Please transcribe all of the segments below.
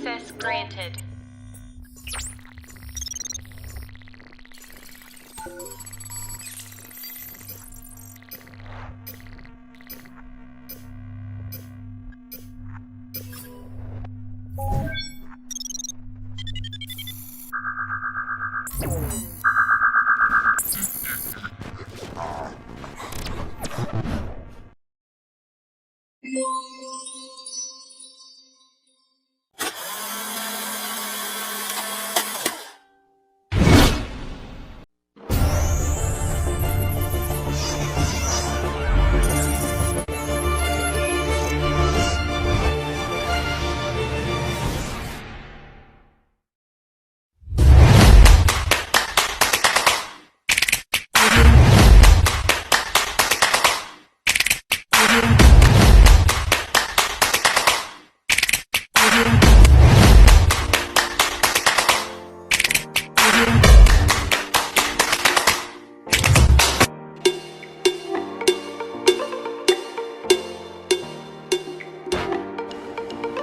Access granted.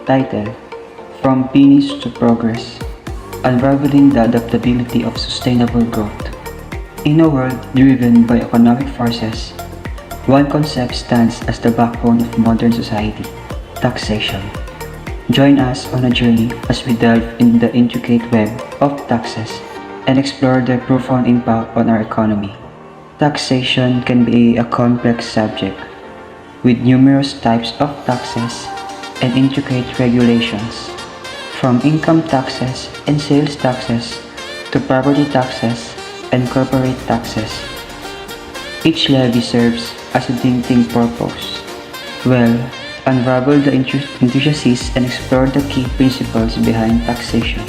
Title: From Pennies to Progress, Unraveling the Adaptability of Sustainable Growth. In a world driven by economic forces, one concept stands as the backbone of modern society: taxation. Join us on a journey as we delve into the intricate web of taxes and explore their profound impact on our economy. Taxation can be a complex subject, with numerous types of taxes and intricate regulations, from income taxes and sales taxes to property taxes and corporate taxes. Each levy serves as a distinct purpose. Unravel the intricacies and explore the key principles behind taxation.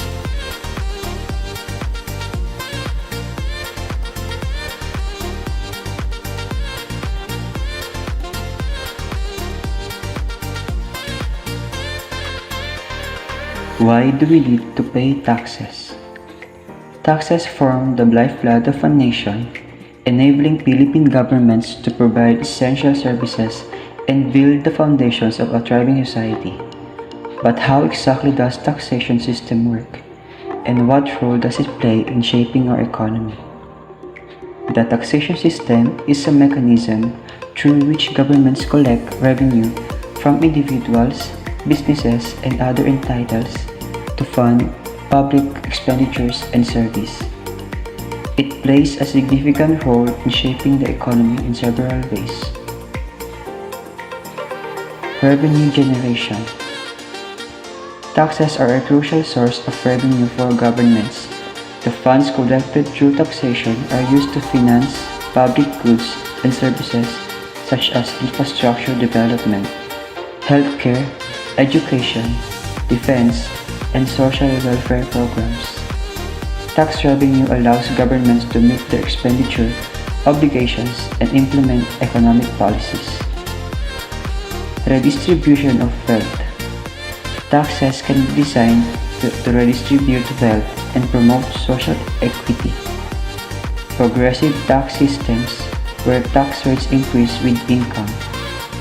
Why do we need to pay taxes? Taxes form the lifeblood of a nation, enabling Philippine governments to provide essential services and build the foundations of a thriving society. But how exactly does taxation system work, and what role does it play in shaping our economy? The taxation system is a mechanism through which governments collect revenue from individuals, businesses, and other entities to fund public expenditures and service. It plays a significant role in shaping the economy in several ways. Revenue generation. Taxes are a crucial source of revenue for governments. The funds collected through taxation are used to finance public goods and services such as infrastructure development, healthcare, education, defense, and social welfare programs. Tax revenue allows governments to meet their expenditure obligations and implement economic policies. Redistribution of wealth. Taxes can be designed to redistribute wealth and promote social equity. Progressive tax systems, where tax rates increase with income,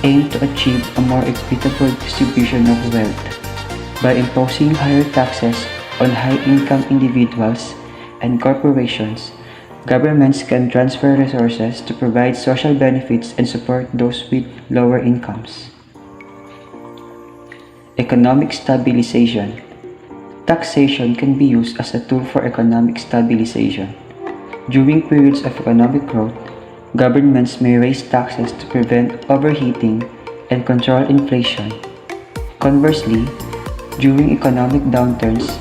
aim to achieve a more equitable distribution of wealth. By imposing higher taxes on high-income individuals and corporations, governments can transfer resources to provide social benefits and support those with lower incomes. Economic stabilization. Taxation can be used as a tool for economic stabilization. During periods of economic growth, governments may raise taxes to prevent overheating and control inflation. Conversely, during economic downturns,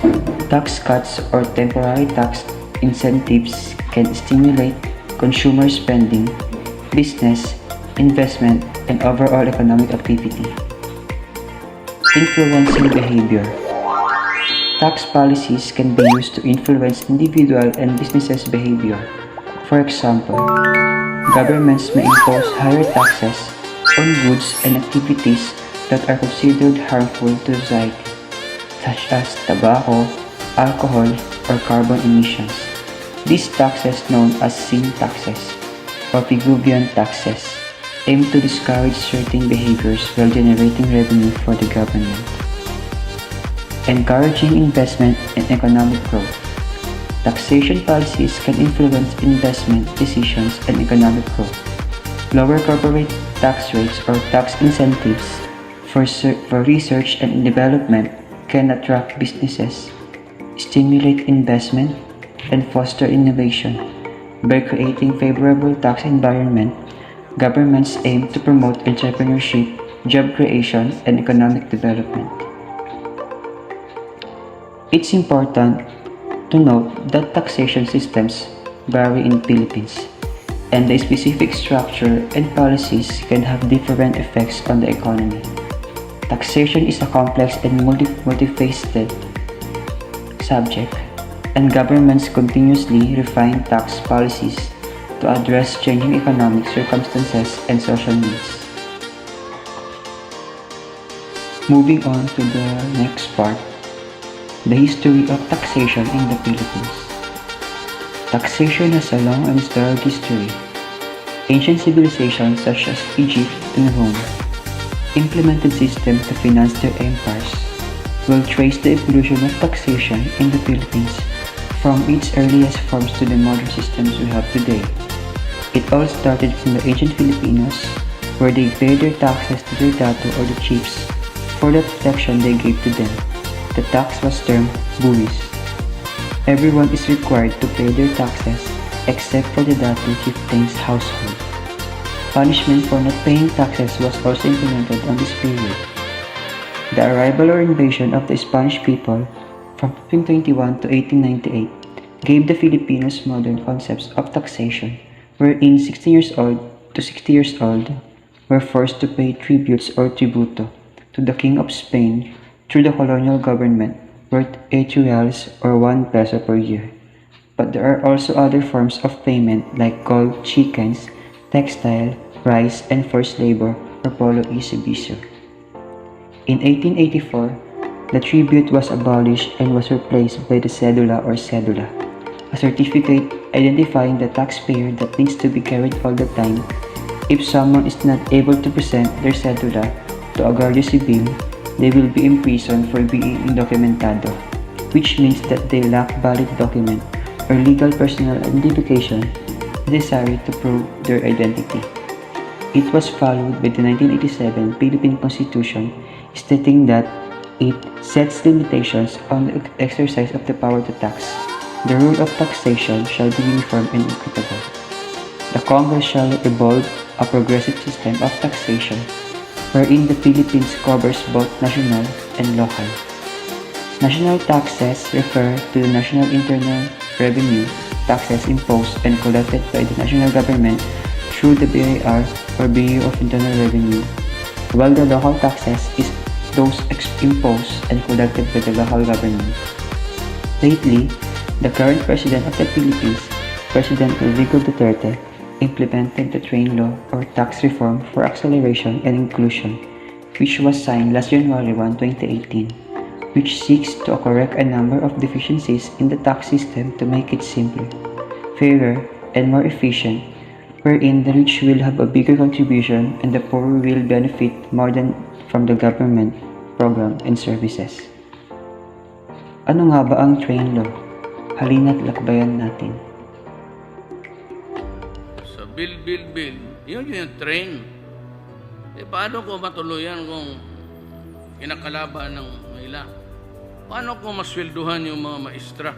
tax cuts or temporary tax incentives can stimulate consumer spending, business, investment, and overall economic activity. Influencing behavior. Tax policies can be used to influence individual and businesses' behavior. For example, governments may impose higher taxes on goods and activities that are considered harmful to society, such as tobacco, alcohol, or carbon emissions. These taxes, known as sin taxes or Pigouvian taxes, aim to discourage certain behaviors while generating revenue for the government. encouraging investment and economic growth. Taxation policies can influence investment decisions and economic growth. Lower corporate tax rates or tax incentives for research and development can attract businesses, stimulate investment, and foster innovation. By creating favorable tax environment, governments aim to promote entrepreneurship, job creation, and economic development. It's important to note that taxation systems vary in Philippines, and the specific structure and policies can have different effects on the economy. Taxation is a complex and multifaceted subject, and governments continuously refine tax policies to address changing economic circumstances and social needs. Moving on to the next part, the history of taxation in the Philippines. Taxation has a long and storied history. Ancient civilizations such as Egypt and Rome implemented systems to finance their empires. We'll trace the evolution of taxation in the Philippines from its earliest forms to the modern systems we have today. It all started from the ancient Filipinos, where they paid their taxes to their dato or the chiefs for the protection they gave to them. The tax was termed buwis. Everyone is required to pay their taxes except for the dato chieftain's household. Punishment for not paying taxes was also implemented on this period. The arrival or invasion of the Spanish people from 1521 to 1898 gave the Filipinos modern concepts of taxation, wherein 16 years old to 60 years old were forced to pay tributes or tributo to the King of Spain through the colonial government worth 8 reals or 1 peso per year. But there are also other forms of payment like gold, chickens, textile, rice, and forced labor or polo y servicio. In 1884, the tribute was abolished and was replaced by the cedula or cedula, a certificate identifying the taxpayer that needs to be carried all the time. If someone is not able to present their cedula to a Guardia Civil, they will be imprisoned for being indocumentado, which means that they lack valid document or legal personal identification necessary to prove their identity. It was followed by the 1987 Philippine Constitution, stating that it sets limitations on the exercise of the power to tax. The rule of taxation shall be uniform and equitable. The Congress shall evolve a progressive system of taxation, wherein the Philippines covers both national and local. National taxes refer to the national internal revenue, taxes imposed and collected by the national government through the BIR or Bureau of Internal Revenue, while the local taxes is those imposed and collected by the local government. Lately, the current President of the Philippines, President Rodrigo Duterte, implemented the Train Law or Tax Reform for Acceleration and Inclusion, which was signed last January 1, 2018, which seeks to correct a number of deficiencies in the tax system to make it simpler, fairer, and more efficient, wherein the rich will have a bigger contribution and the poor will benefit more than from the government program and services. Ano nga ba ang train law? Halina't lakbayan natin. Sa bill, yun yung train. Paano ko matuluyan kung kinakalaban ng mahila? Paano ko maswelduhan yung mga maestra?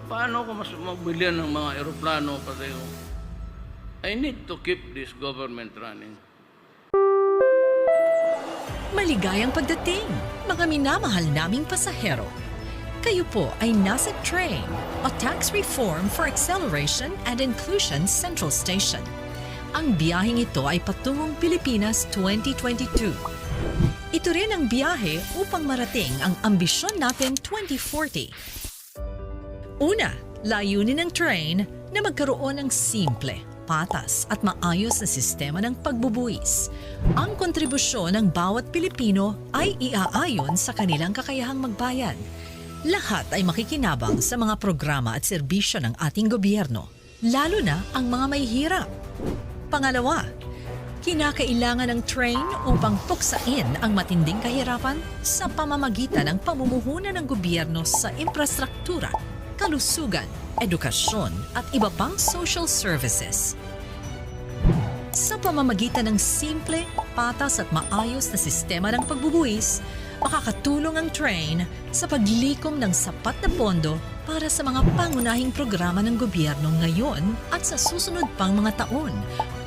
Paano ko magbilihan ng mga eroplano? I need to keep this government running. Maligayang pagdating, mga minamahal naming pasahero. Kayo po ay nasa Train, o Tax Reform for Acceleration and Inclusion Central Station. Ang biyaheng ito ay patungong Pilipinas 2022. Ito rin ang biyahe upang marating ang ambisyon natin 2040. Una, layunin ng train na magkaroon ng simple, patas at maayos na sistema ng pagbubuwis. Ang kontribusyon ng bawat Pilipino ay iaayon sa kanilang kakayahang magbayad. Lahat ay makikinabang sa mga programa at serbisyo ng ating gobyerno, lalo na ang mga mahihirap. Pangalawa, Kinakailangan ng train upang puksain ang matinding kahirapan sa pamamagitan ng pamumuhunan ng gobyerno sa infrastruktura, kalusugan, edukasyon at iba pang social services. Sa pamamagitan ng simple, patas at maayos na sistema ng pagbubuwis, makakatulong ang train sa paglikom ng sapat na pondo para sa mga pangunahing programa ng gobyerno ngayon at sa susunod pang mga taon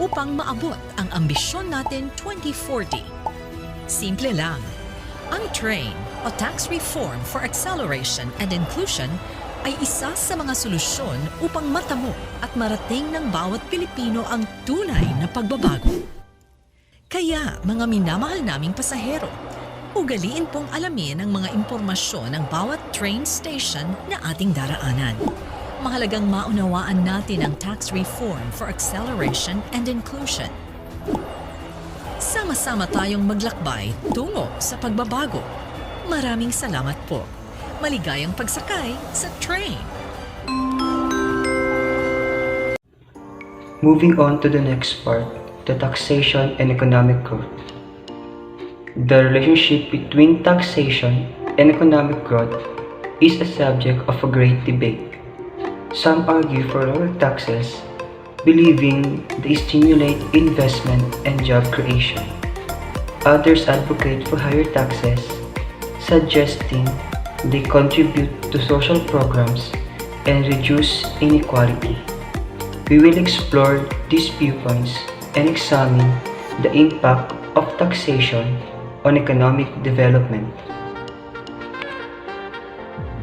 upang maabot ang ambisyon natin 2040. Simple lang. Ang train o Tax Reform for Acceleration and Inclusion ay isa sa mga solusyon upang matamo at marating ng bawat Pilipino ang tunay na pagbabago. Kaya mga minamahal naming pasahero, ugaliin pong alamin ang mga impormasyon ng bawat train station na ating daraanan. Mahalagang maunawaan natin ang Tax Reform for Acceleration and Inclusion. Sama-sama tayong maglakbay tungo sa pagbabago. Maraming salamat po. Maligayang pagsakay sa train. Moving on to the next part, the taxation and economic growth. The relationship between taxation and economic growth is a subject of a great debate. Some argue for lower taxes, believing they stimulate investment and job creation. Others advocate for higher taxes, suggesting they contribute to social programs and reduce inequality. We will explore these viewpoints and examine the impact of taxation on economic development.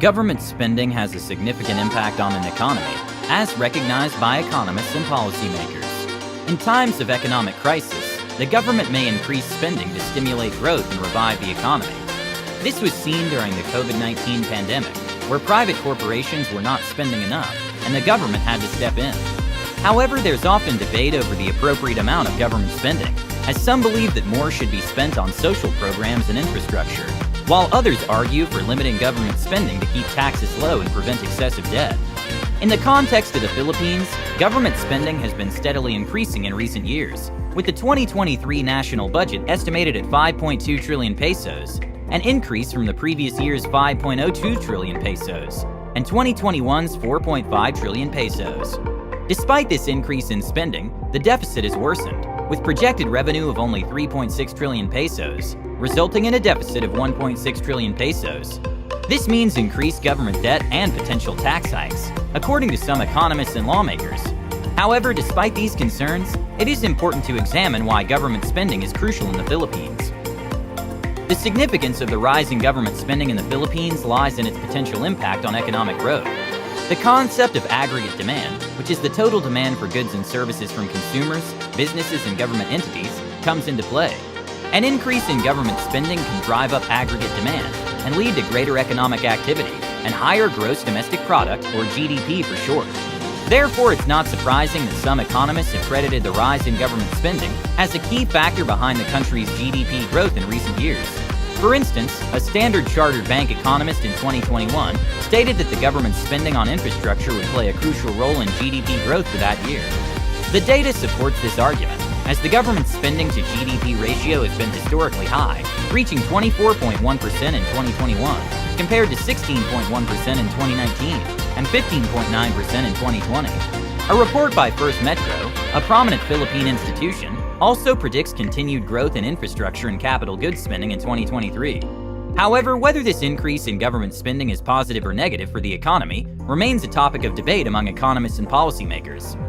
Government spending has a significant impact on an economy, as recognized by economists and policymakers. In times of economic crisis, the government may increase spending to stimulate growth and revive the economy. This was seen during the COVID-19 pandemic, where private corporations were not spending enough, and the government had to step in. However, there's often debate over the appropriate amount of government spending, as some believe that more should be spent on social programs and infrastructure, while others argue for limiting government spending to keep taxes low and prevent excessive debt. In the context of the Philippines, government spending has been steadily increasing in recent years, with the 2023 national budget estimated at 5.2 trillion pesos, an increase from the previous year's 5.02 trillion pesos, and 2021's 4.5 trillion pesos. Despite this increase in spending, the deficit has worsened, with projected revenue of only 3.6 trillion pesos, resulting in a deficit of 1.6 trillion pesos. This means increased government debt and potential tax hikes, according to some economists and lawmakers. However, despite these concerns, it is important to examine why government spending is crucial in the Philippines. The significance of the rise in government spending in the Philippines lies in its potential impact on economic growth. The concept of aggregate demand, which is the total demand for goods and services from consumers, businesses, and government entities, comes into play. An increase in government spending can drive up aggregate demand and lead to greater economic activity and higher gross domestic product, or GDP for short. Therefore, it's not surprising that some economists have credited the rise in government spending as a key factor behind the country's GDP growth in recent years. For instance, a Standard Chartered Bank economist in 2021 stated that the government's spending on infrastructure would play a crucial role in GDP growth for that year. The data supports this argument, as the government's spending to GDP ratio has been historically high, reaching 24.1% in 2021, compared to 16.1% in 2019 and 15.9% in 2020. A report by First Metro, a prominent Philippine institution, also predicts continued growth in infrastructure and capital goods spending in 2023. However, whether this increase in government spending is positive or negative for the economy remains a topic of debate among economists and policymakers.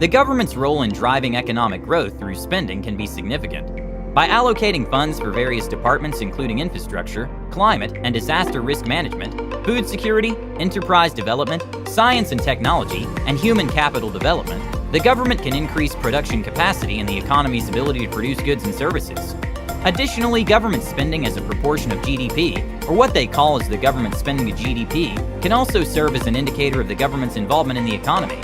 The government's role in driving economic growth through spending can be significant. By allocating funds for various departments including infrastructure, climate and disaster risk management, food security, enterprise development, science and technology, and human capital development, the government can increase production capacity and the economy's ability to produce goods and services. Additionally, government spending as a proportion of GDP, or what they call as the government spending to GDP, can also serve as an indicator of the government's involvement in the economy.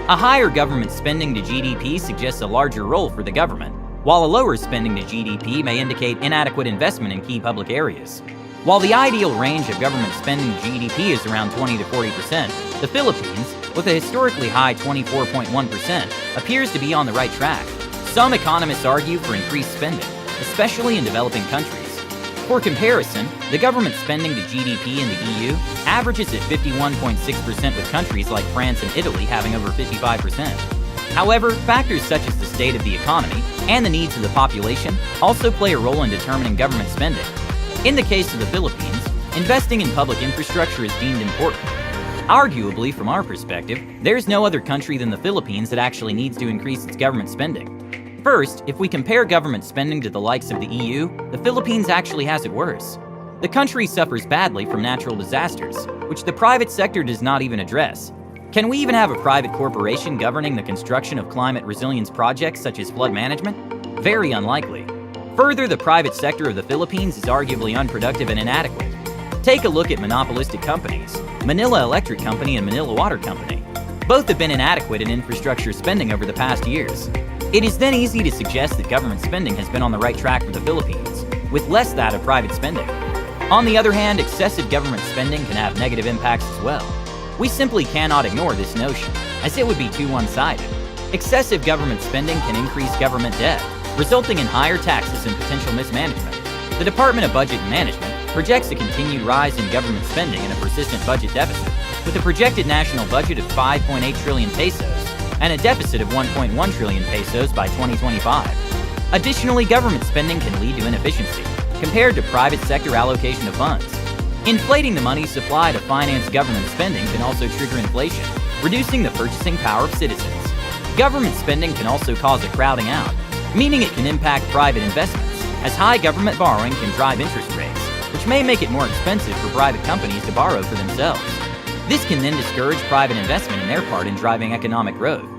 A higher government spending to GDP suggests a larger role for the government, while a lower spending to GDP may indicate inadequate investment in key public areas. While the ideal range of government spending to GDP is around 20 to 40%, the Philippines, with a historically high 24.1%, appears to be on the right track. Some economists argue for increased spending, especially in developing countries. For comparison, the government spending to GDP in the EU averages at 51.6% with countries like France and Italy having over 55%. However, factors such as the state of the economy and the needs of the population also play a role in determining government spending. In the case of the Philippines, investing in public infrastructure is deemed important. Arguably, from our perspective, there's no other country than the Philippines that actually needs to increase its government spending. First, if we compare government spending to the likes of the EU, the Philippines actually has it worse. The country suffers badly from natural disasters, which the private sector does not even address. Can we even have a private corporation governing the construction of climate resilience projects such as flood management? Very unlikely. Further, the private sector of the Philippines is arguably unproductive and inadequate. Take a look at monopolistic companies, Manila Electric Company and Manila Water Company. Both have been inadequate in infrastructure spending over the past years. It is then easy to suggest that government spending has been on the right track for the Philippines, with less that of private spending. On the other hand, excessive government spending can have negative impacts as well. We simply cannot ignore this notion, as it would be too one-sided. Excessive government spending can increase government debt, resulting in higher taxes and potential mismanagement. The Department of Budget and Management projects a continued rise in government spending and a persistent budget deficit, with a projected national budget of 5.8 trillion pesos and a deficit of 1.1 trillion pesos by 2025. Additionally, government spending can lead to inefficiency compared to private sector allocation of funds. Inflating the money supply to finance government spending can also trigger inflation, reducing the purchasing power of citizens. Government spending can also cause a crowding out, meaning it can impact private investments, as high government borrowing can drive interest rates, which may make it more expensive for private companies to borrow for themselves. This can then discourage private investment in their part in driving economic growth.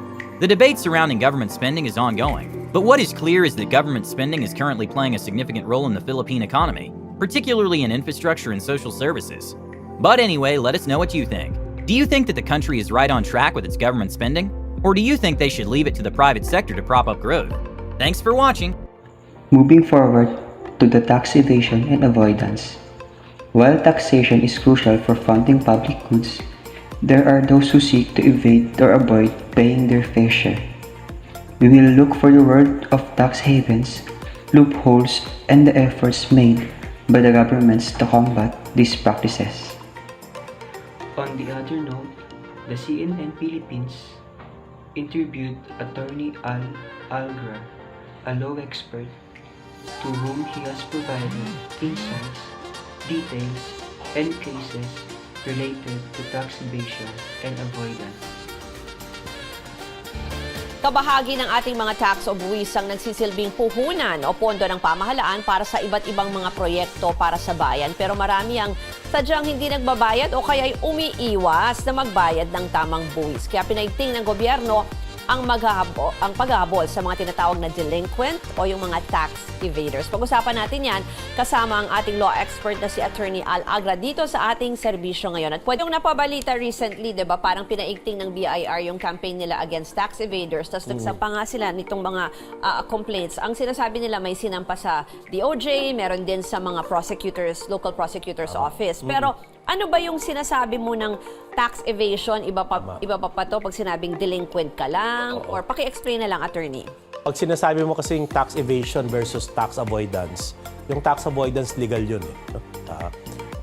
The debate surrounding government spending is ongoing, but what is clear is that government spending is currently playing a significant role in the Philippine economy, particularly in infrastructure and social services. But anyway, let us know what you think. Do you think that the country is right on track with its government spending? Or do you think they should leave it to the private sector to prop up growth? Thanks for watching. Moving forward to the tax evasion and avoidance. While taxation is crucial for funding public goods, there are those who seek to evade or avoid paying their fair share. We will look for the world of tax havens, loopholes, and the efforts made by the governments to combat these practices. On the other note, the CNN Philippines interviewed attorney Al Algra, a law expert, to whom he has provided insights, details, and cases related to tax evasion and avoidance. Kabahagi ng ating mga tax o buwis ang nagsisilbing puhunan o pondo ng pamahalaan para sa iba't ibang mga proyekto para sa bayan. Pero marami ang sadyang hindi nagbabayad o kaya'y umiiwas na magbayad ng tamang buwis. Kaya pinaigting ng gobyerno ang paghahabol sa mga tinatawag na delinquent o yung mga tax evaders. Pag-usapan natin yan kasama ang ating law expert na si Attorney Al Agra dito sa ating serbisyo ngayon. At pwedeng napabalita recently, diba, parang pinaigting ng BIR yung campaign nila against tax evaders. Tapos nagsampa nga sila nitong mga complaints. Ang sinasabi nila may sinampa sa DOJ, meron din sa mga prosecutors, local prosecutors office. Pero ano ba yung sinasabi mo ng tax evasion? Iba pa to pag sinabing delinquent ka lang? Or paki-explain na lang, attorney. Pag sinasabi mo kasing tax evasion versus tax avoidance, yung tax avoidance legal yun eh.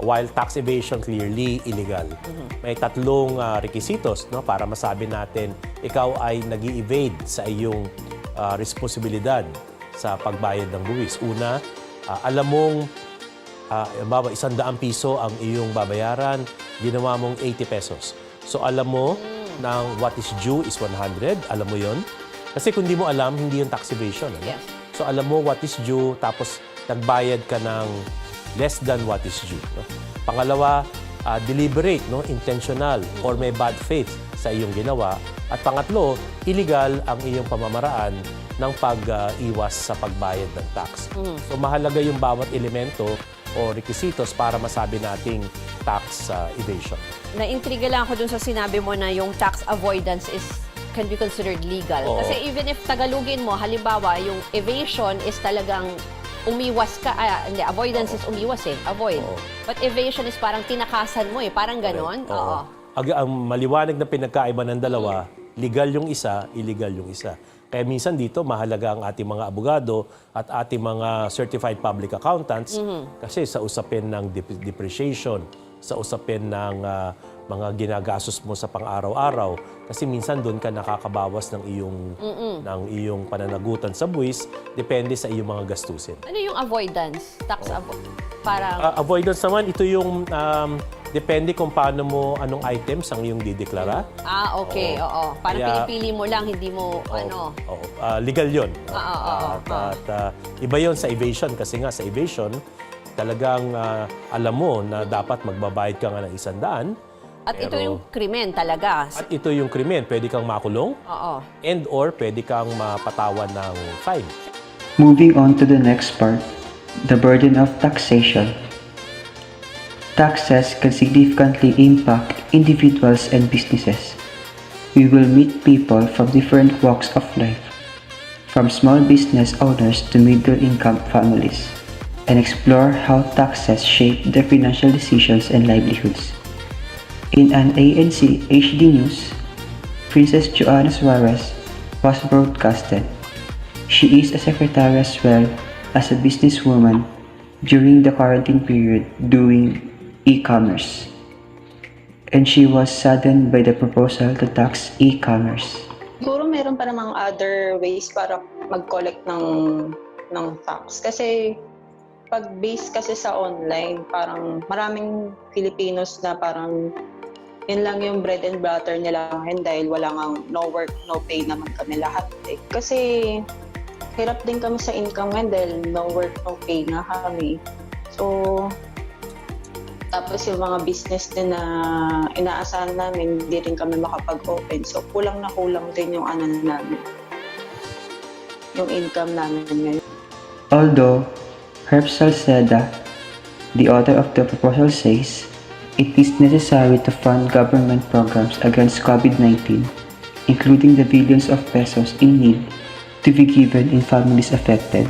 While tax evasion clearly illegal. May tatlong requisitos, no, para masabi natin ikaw ay nag-i-evade sa iyong responsibilidad sa pagbayad ng buwis. Una, alam mong 100 piso ang iyong babayaran, ginawa mong 80 pesos. So alam mo na what is due is 100, alam mo yon. Kasi kung di mo alam, hindi yung tax evasion. Ano? Yes. So alam mo what is due, tapos nagbayad ka ng less than what is due. No? Pangalawa, deliberate, no? Intentional, or may bad faith sa iyong ginawa. At pangatlo, illegal ang iyong pamamaraan ng pag-iwas sa pagbayad ng tax. So mahalaga yung bawat elemento o requisitos para masabi nating tax evasion. Naintriga lang ako dun sa sinabi mo na yung tax avoidance can be considered legal. Oo. Kasi even if Tagalogin mo, halimbawa, yung evasion is talagang umiwas ka. Hindi, avoidance is umiwas eh. Avoid. Oo. But evasion is parang tinakasan mo eh. Parang ganon. Oo. Ang maliwanag na pinagkaiba ng dalawa, legal yung isa, illegal yung isa. Kaya minsan dito mahalaga ang ating mga abogado at ating mga certified public accountants kasi sa usapin ng depreciation, sa usapin ng mga ginagastos mo sa pang-araw-araw kasi minsan doon ka nakakabawas ng iyong pananagutan sa buwis depende sa iyong mga gastusin. Ano yung avoidance? Tax parang Avoidance naman ito yung depende kung paano mo anong items ang iyong dideklara. Okay, oo. Parang Kaya- pinipili mo lang, hindi mo Legal 'yon. Oo. Iba 'yon sa evasion kasi nga sa evasion talagang alam mo na dapat magbabayad ka nga ng 100. At ito yung krimen talaga. At ito yung krimen, pwede kang makulong Oo. and or pwede kang mapatawan ng fine. Moving on to the next part, the burden of taxation. Taxes can significantly impact individuals and businesses. We will meet people from different walks of life, from small business owners to middle-income families, and explore how taxes shape their financial decisions and livelihoods. In an ANC HD News, Princess Joanna Suarez was broadcasted. She is a secretary as well as a businesswoman during the quarantine period doing e-commerce. And she was saddened by the proposal to tax e-commerce. Siguro meron pa namang other ways para mag-collect ng tax. Kasi pag base kasi sa online, parang maraming Filipinos na parang yun lang yung bread and butter nila ngayon dahil wala ngang no work, no pay naman kami lahat. Kasi hirap din kami sa income ngayon dahil no work, no pay nga kami. So, tapos yung mga business din na inaasahan namin, hindi rin kami makapag-open. So, kulang na kulang din yung namin. Yung income namin ngayon. Although Herb Salceda, the author of the proposal, says it is necessary to fund government programs against COVID-19, including the billions of pesos in need to be given in families affected.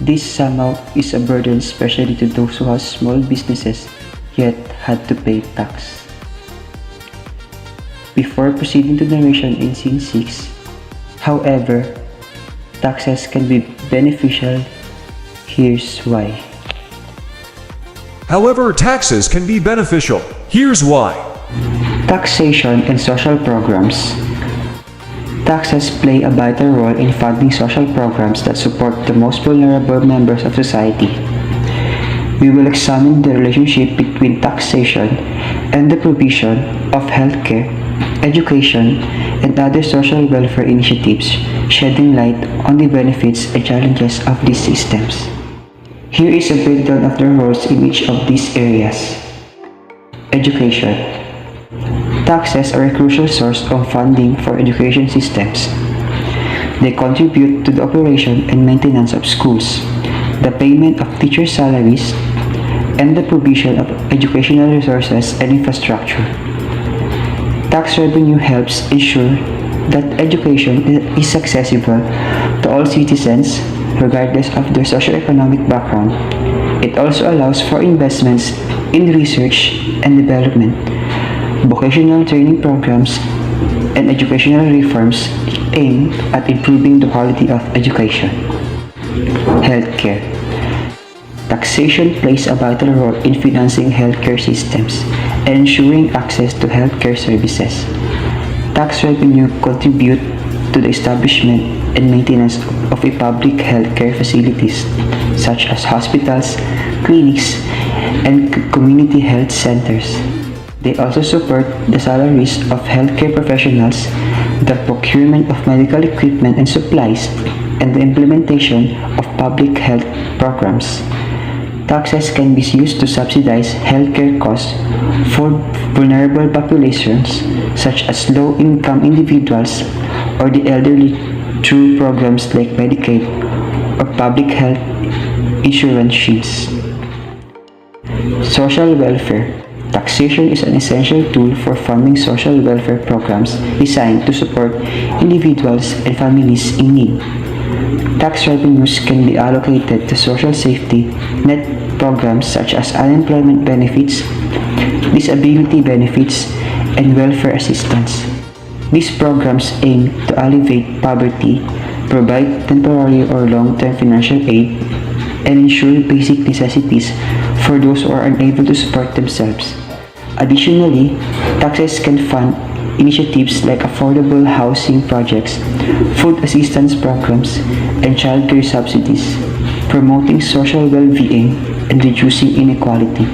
This somehow is a burden especially to those who have small businesses yet had to pay tax. Before proceeding to narration in Scene 6, however, taxes can be beneficial. Here's why. However, taxes can be beneficial. Here's why. Taxation and social programs. Taxes play a vital role in funding social programs that support the most vulnerable members of society. We will examine the relationship between taxation and the provision of healthcare, education, and other social welfare initiatives, shedding light on the benefits and challenges of these systems. Here is a breakdown of the roles in each of these areas. Education. Taxes are a crucial source of funding for education systems. They contribute to the operation and maintenance of schools, the payment of teacher salaries, and the provision of educational resources and infrastructure. Tax revenue helps ensure that education is accessible to all citizens regardless of their socioeconomic background. It also allows for investments in research and development, vocational training programs, and educational reforms aimed at improving the quality of education. Healthcare. Taxation plays a vital role in financing healthcare systems and ensuring access to healthcare services. Tax revenue contribute to the establishment and maintenance of public healthcare facilities such as hospitals, clinics, and community health centers. They also support the salaries of healthcare professionals, the procurement of medical equipment and supplies, and the implementation of public health programs. Taxes can be used to subsidize healthcare costs for vulnerable populations such as low-income individuals or the elderly through programs like Medicaid or public health insurance schemes. Social welfare. Taxation is an essential tool for funding social welfare programs designed to support individuals and families in need. Tax revenues can be allocated to social safety net programs such as unemployment benefits, disability benefits, and welfare assistance. These programs aim to alleviate poverty, provide temporary or long-term financial aid, and ensure basic necessities for those who are unable to support themselves. Additionally, taxes can fund initiatives like affordable housing projects, food assistance programs, and childcare subsidies, promoting social well-being and reducing inequality.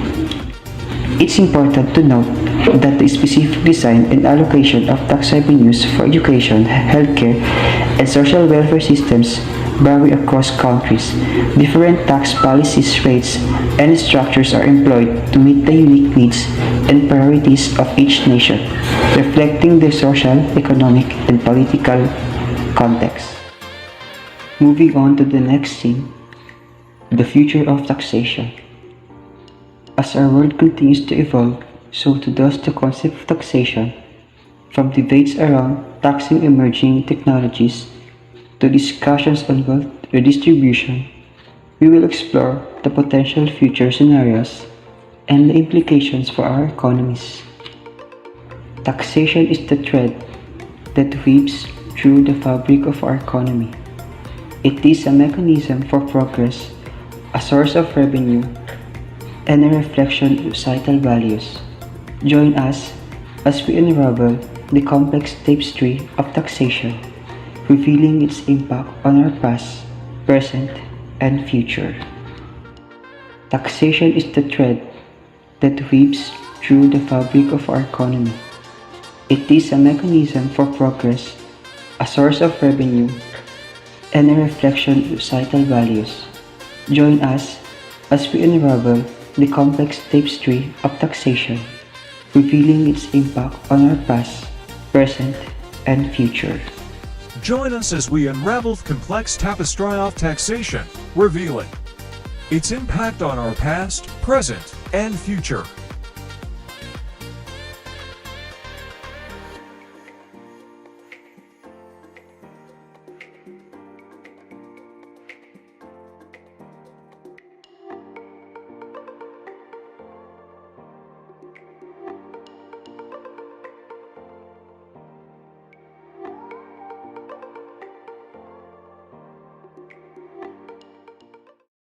It's important to note that the specific design and allocation of tax revenues for education, healthcare, and social welfare systems vary across countries. Different tax policies, rates, and structures are employed to meet the unique needs and priorities of each nation, reflecting their social, economic, and political context. Moving on to the next scene, the future of taxation. As our world continues to evolve, so too does the concept of taxation, from debates around taxing emerging technologies to discussions on wealth redistribution. We will explore the potential future scenarios and the implications for our economies. Taxation is the thread that weaves through the fabric of our economy. It is a mechanism for progress, a source of revenue, and a reflection of societal values. Join us as we unravel the complex tapestry of taxation, revealing its impact on our past, present, and future. Taxation is the thread that weaves through the fabric of our economy. It is a mechanism for progress, a source of revenue, and a reflection of societal values. Join us as we unravel the complex tapestry of taxation, revealing its impact on our past, present, and future. Join us as we unravel the complex tapestry of taxation, revealing its impact on our past, present, and future.